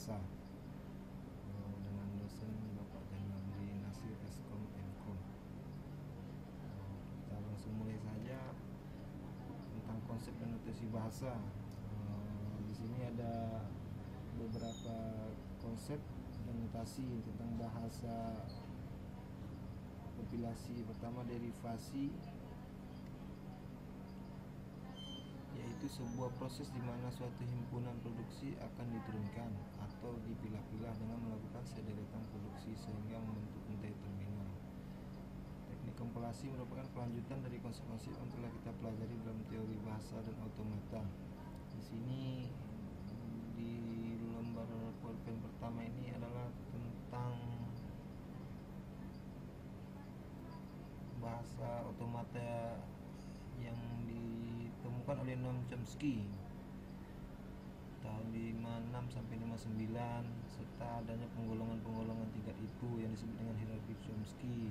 bahasa dengan dosen Bapak Janardi Nasir Eskom Mkom. Kita langsung mulai saja tentang konsep dan notasi bahasa. Di sini ada beberapa konsep dan notasi tentang bahasa kompilasi. Pertama, derivasi, yaitu sebuah proses di mana suatu himpunan produksi akan diturunkan atau dipilah-pilah dengan melakukan sederetan produksi sehingga membentuk untai terminal. Teknik kompilasi merupakan kelanjutan dari konsep-konsep yang telah kita pelajari dalam teori bahasa dan automata. Di sini di lembar PowerPoint pertama ini adalah tentang bahasa automata yang ditemukan oleh Noam Chomsky tahun 56 sampai 59, serta adanya penggolongan-penggolongan tingkat itu yang disebut dengan hierarki Chomsky.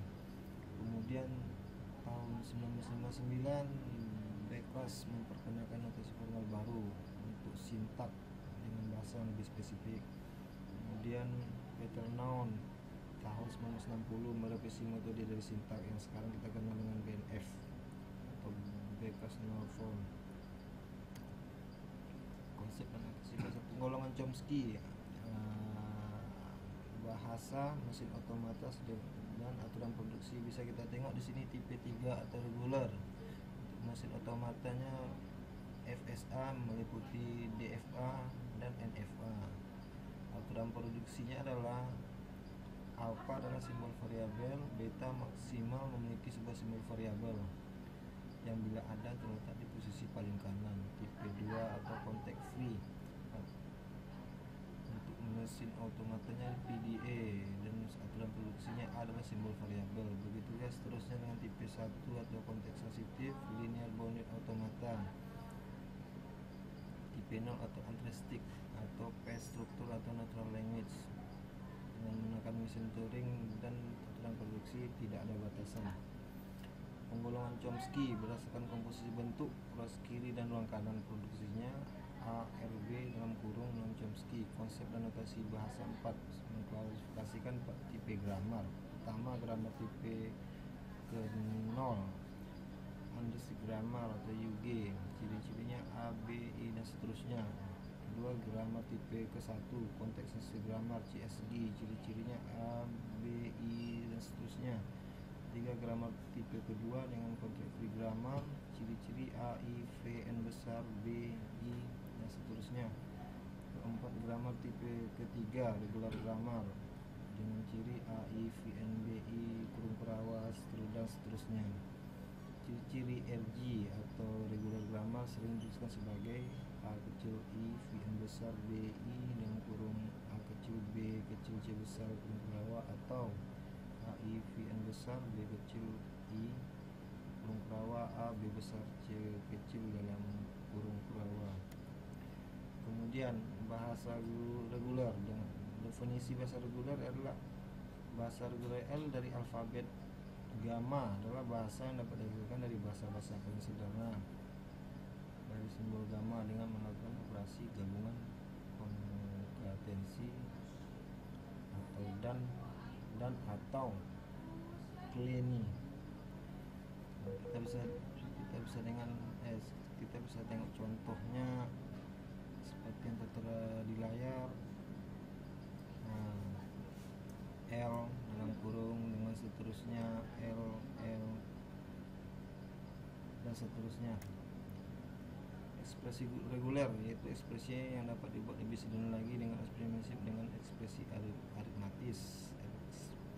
Kemudian tahun 1959 Beckers memperkenalkan notasi formal baru untuk sintak dengan bahasa yang lebih spesifik. Kemudian Peter Noun tahun 1960 merevisi metode dari sintak yang sekarang kita kenal dengan BNF atau Beckers Noun Form. Konsep dan notasi bahasa penggolongan Chomsky, bahasa, mesin otomata dan aturan produksi bisa kita tengok di sini tipe 3 atau regular. Untuk mesin otomatanya FSA meliputi DFA dan NFA. Aturan produksinya adalah alpha adalah simbol variabel, beta maksimal memiliki sebuah simbol variabel yang bila ada terletak di posisi paling kanan. Tipe 2 atau context free. Untuk mesin otomatanya PDA dan aturan produksinya adalah simbol variabel. Begitu ya seterusnya dengan tipe 1 atau konteks sensitif, linear bounded automata. Tipe 0 atau altruistic atau fast struktur atau natural language. Dengan menggunakan mesin Turing dan aturan produksi tidak ada batasan. Penggolongan Chomsky berdasarkan komposisi bentuk ruas kiri dan ruang kanan produksinya ARB dalam kurung Noam Chomsky. Konsep dan notasi bahasa 4 mengklasifikasikan 4 tipe grammar. Pertama, grammar tipe ke-0 Mandistic grammar atau UG, ciri-cirinya A, B, I dan seterusnya. Kedua, grammar tipe ke-1 konteks sensitif grammar CSG, ciri-cirinya A, B, I dan seterusnya. Tiga, grammar tipe kedua dengan konteks free grammar, ciri-ciri A, I, V, N besar, B, I dan seterusnya. Keempat, grammar tipe ketiga regular grammar dengan ciri A, I, V, N, B, I kurung perawas dan seterusnya. Ciri-ciri RG atau regular grammar sering dituliskan sebagai A kecil I, V N besar, B, I dengan kurung A kecil B kecil C besar kurung perawas, atau A, I, V N besar, B kecil I kurung perawas, A, B besar, C kecil dalam kurung perawas. Kemudian bahasa reguler. Dengan definisi bahasa reguler adalah bahasa reguler L dari alfabet gamma adalah bahasa yang dapat dihasilkan dari bahasa-bahasa paling sederhana dari simbol gamma dengan melakukan operasi gabungan konkatensi atau dan atau kleni. Kita bisa tengok contohnya seperti yang tertera di layar. L dalam kurung dengan seterusnya, L dan seterusnya. Ekspresi reguler yaitu ekspresi yang dapat dibuat lebih sederhana lagi dengan ekspresi dengan ekspresi aritmatis.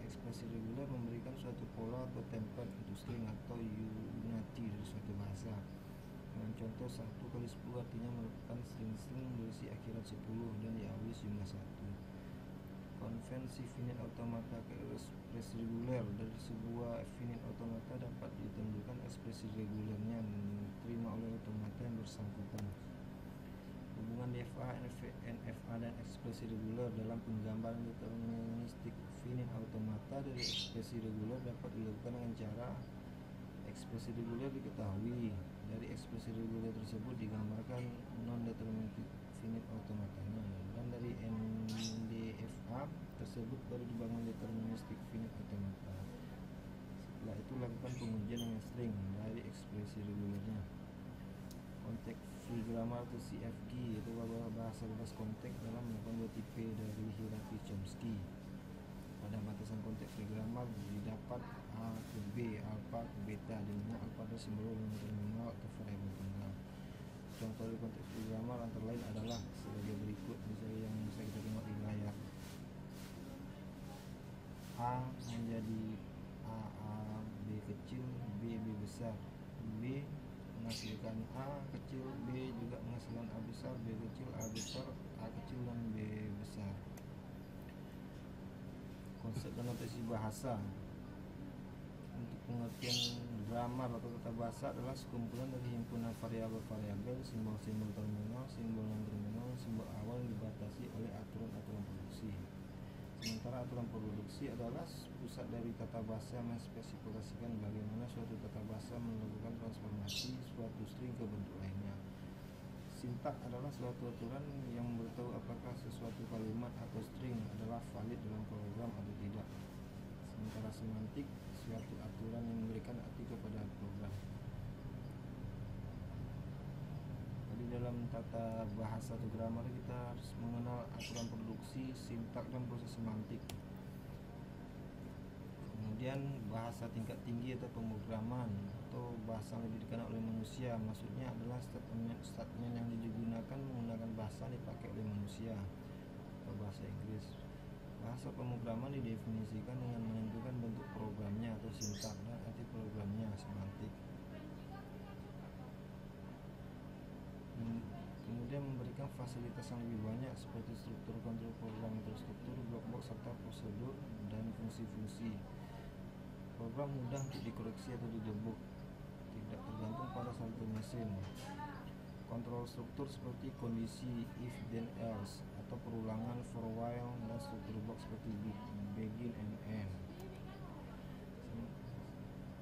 Ekspresi reguler memberikan suatu pola atau template untuk string atau unity dari suatu bahasa. Dengan contoh 1 kali 10 artinya merupakan string berisi akhiran 10 dan diawali jumlah 1. Konvensi finite automata ke ekspresi reguler. Dari sebuah finite automata dapat ditentukan ekspresi regulernya yang diterima oleh automata yang bersangkutan. Hubungan DFA, NFA dan ekspresi reguler dalam penggambaran deterministik finite automata. Dari ekspresi reguler dapat dilakukan dengan cara ekspresi reguler diketahui. Dari ekspresi reguler tersebut digambarkan non-deterministik finite automatanya, dan dari tersebut baru dibangun deterministic finite automata. Setelah itu lakukan pengujian dengan string dari ekspresi regulernya. Konteks free grammar atau CFG itu bahasa bebas konteks dalam melakukan 2 tipe dari hierarki Chomsky. Pada batasan konteks free grammar didapat A ke B, alpha ke beta, di mana alpha adalah simbol terminal atau variabel tunggal. Contoh dari konteks free grammar antara lain adalah sebagai berikut, misalnya yang bisa kita tengok di layar. A menjadi A B kecil, B besar. B menghasilkan A kecil, B juga menghasilkan A besar, B kecil, A besar, A kecil, dan B besar. Konsep dan notasi bahasa. Untuk pengertian grammar atau tata bahasa adalah sekumpulan dari himpunan variabel-variabel, simbol-simbol terminal, simbol non-terminal, simbol awal yang dibatasi oleh aturan-aturan produksi. Sementara aturan produksi adalah pusat dari tata bahasa yang menspesifikasikan bagaimana suatu tata bahasa melakukan transformasi suatu string ke bentuk lainnya. Sintak adalah suatu aturan yang memberitahu apakah sesuatu kalimat atau string adalah valid dalam program atau tidak. Sementara semantik suatu aturan yang memberikan arti kepada program. Jadi dalam tata bahasa atau grammar kita harus mengenal aturan produksi, sintak, dan proses semantik. Kemudian bahasa tingkat tinggi atau pemrograman atau bahasa yang lebih dikenal oleh manusia, maksudnya adalah statement yang digunakan menggunakan bahasa yang dipakai oleh manusia atau bahasa Inggris. Bahasa pemrograman didefinisikan dengan menentukan bentuk programnya atau sintak dan arti programnya, semantik. Kemudian memberikan fasilitas yang lebih banyak seperti struktur kontrol program atau struktur blok serta prosedur dan fungsi-fungsi. Program mudah untuk dikoreksi atau didebug, tidak tergantung pada satu mesin. Kontrol struktur seperti kondisi if then else atau perulangan for while, dan struktur blok seperti begin and end.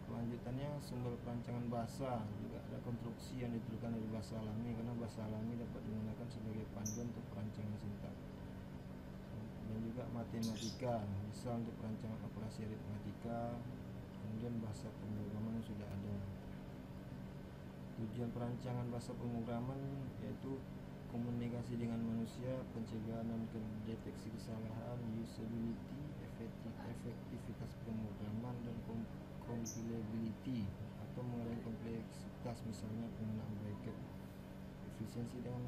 Kelanjutannya sumber perancangan bahasa, juga ada konstruksi yang diturukan dari bahasa alami karena bahasa alami dapat digunakan sebagai panduan untuk perancangan sintak. Dan juga matematika, misal untuk perancangan operasi aritmatika. Kemudian bahasa pemrograman yang sudah ada. Tujuan perancangan bahasa pemrograman yaitu komunikasi dengan manusia, pencegahan dan deteksi kesalahan, usability, efektivitas pemrograman, dan compilability atau mengurangi kompleksitas, misalnya penggunaan bracket, efisiensi dengan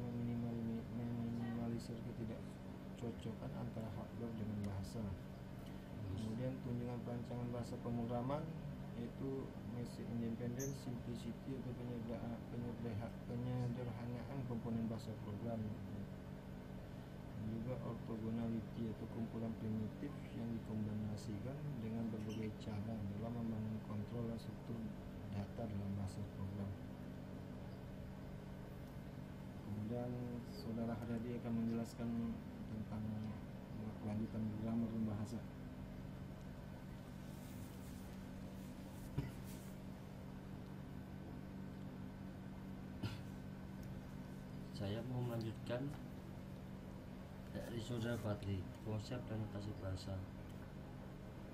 meminimalisir ketidakcocokan antara hardware dengan bahasa. Kemudian tunjangan perancangan bahasa pemrograman yaitu message independence, simplicity atau penyederhanaan komponen bahasa program, dan juga orthogonality atau kumpulan primitif yang dikombinasikan dengan berbagai cara dalam membangun kontrol dan struktur data dalam bahasa program. Kemudian saudara Haryadi akan menjelaskan tentang kelanjutan grammar dan bahasa. Saya mau melanjutkan dari saudara Fadli, konsep dan notasi bahasa.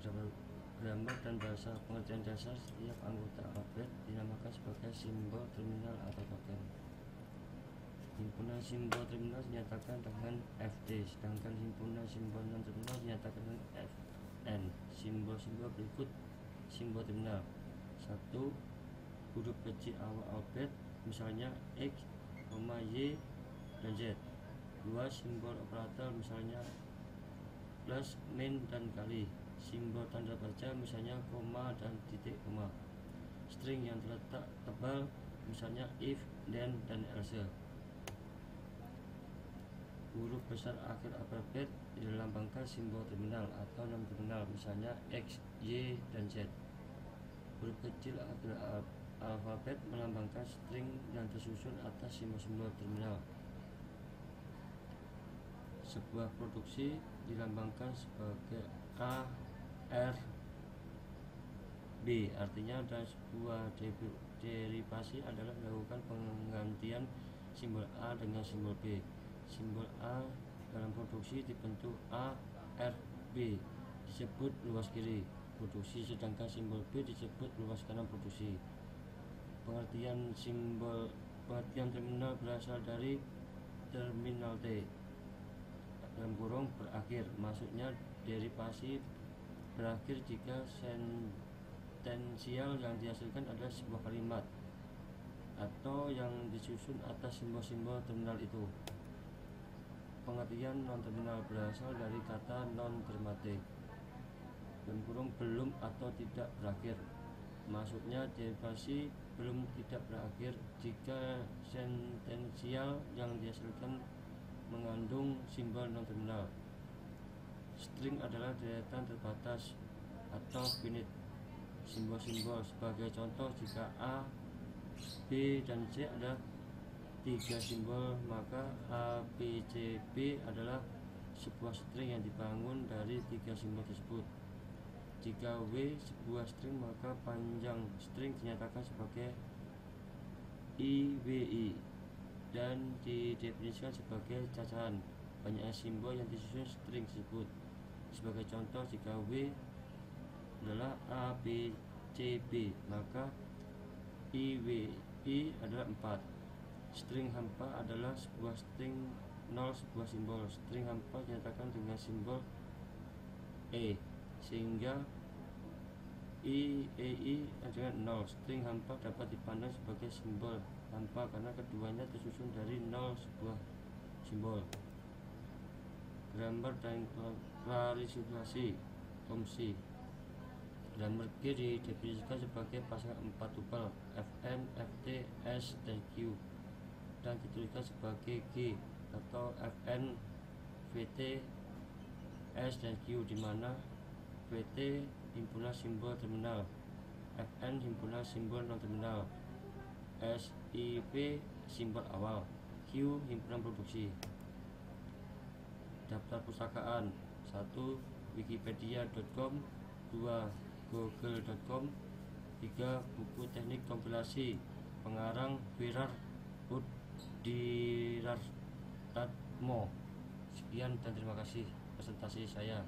Grammar dan bahasa, pengertian dasar setiap anggota alfabet dinamakan sebagai simbol terminal atau token. Himpunan simbol terminal dinyatakan dengan FD, sedangkan himpunan simbol non terminal dinyatakan dengan FN. Simbol-simbol berikut simbol terminal: 1. Huruf kecil awal alfabet, misalnya X, Y, dan Z. 2. Simbol operator, misalnya plus, min, dan kali. Simbol tanda baca, misalnya koma dan titik koma. String yang terletak tebal, misalnya if, then, dan else. Huruf besar akhir alfabet dilambangkan simbol terminal atau non terminal, misalnya X, Y, dan Z. Huruf kecil akhir alfabet melambangkan string yang tersusun atas simbol-simbol terminal. Sebuah produksi dilambangkan sebagai A, R, B, artinya dan sebuah derivasi adalah melakukan penggantian simbol A dengan simbol B. Simbol A dalam produksi dibentuk A RB disebut luas kiri produksi, sedangkan simbol B disebut luas kanan produksi. Pengertian terminal berasal dari terminal T dalam kurung berakhir, maksudnya derivasi berakhir jika sentensial yang dihasilkan adalah sebuah kalimat atau yang disusun atas simbol-simbol terminal itu. Pengertian non-terminal berasal dari kata non-termate dalam kurung belum atau tidak berakhir, maksudnya derivasi belum tidak berakhir jika sentensial yang dihasilkan mengandung simbol non-terminal. String adalah deretan terbatas atau finite simbol-simbol. Sebagai contoh, jika A, B, dan C adalah 3 simbol, maka A, B, C, B adalah sebuah string yang dibangun dari 3 simbol tersebut. Jika W sebuah string, maka panjang string dinyatakan sebagai IWI dan didefinisikan sebagai cacahan banyaknya simbol yang disusun string tersebut. Sebagai contoh, jika W adalah A, B, C, B, maka IWI adalah 4. String hampa adalah sebuah string 0 sebuah simbol. String hampa dinyatakan dengan simbol E, sehingga IEI adalah 0. String hampa dapat dipandang sebagai simbol hampa karena keduanya tersusun dari 0 sebuah simbol. Grammar dan klarifikasi Chomsky. Grammar G didefinisikan sebagai pasangan 4 tupel Fn, Ft, S, dan Q, dan dituliskan sebagai G atau Fn, Vt, S, dan Q, di mana Vt himpunan simbol terminal, Fn himpunan simbol non-terminal, SIP simbol awal, Q himpunan produksi. Daftar pustakaan: 1. wikipedia.com, 2. google.com, 3. buku teknik kompilasi pengarang Virar Uddirartatmo. Sekian dan terima kasih presentasi saya.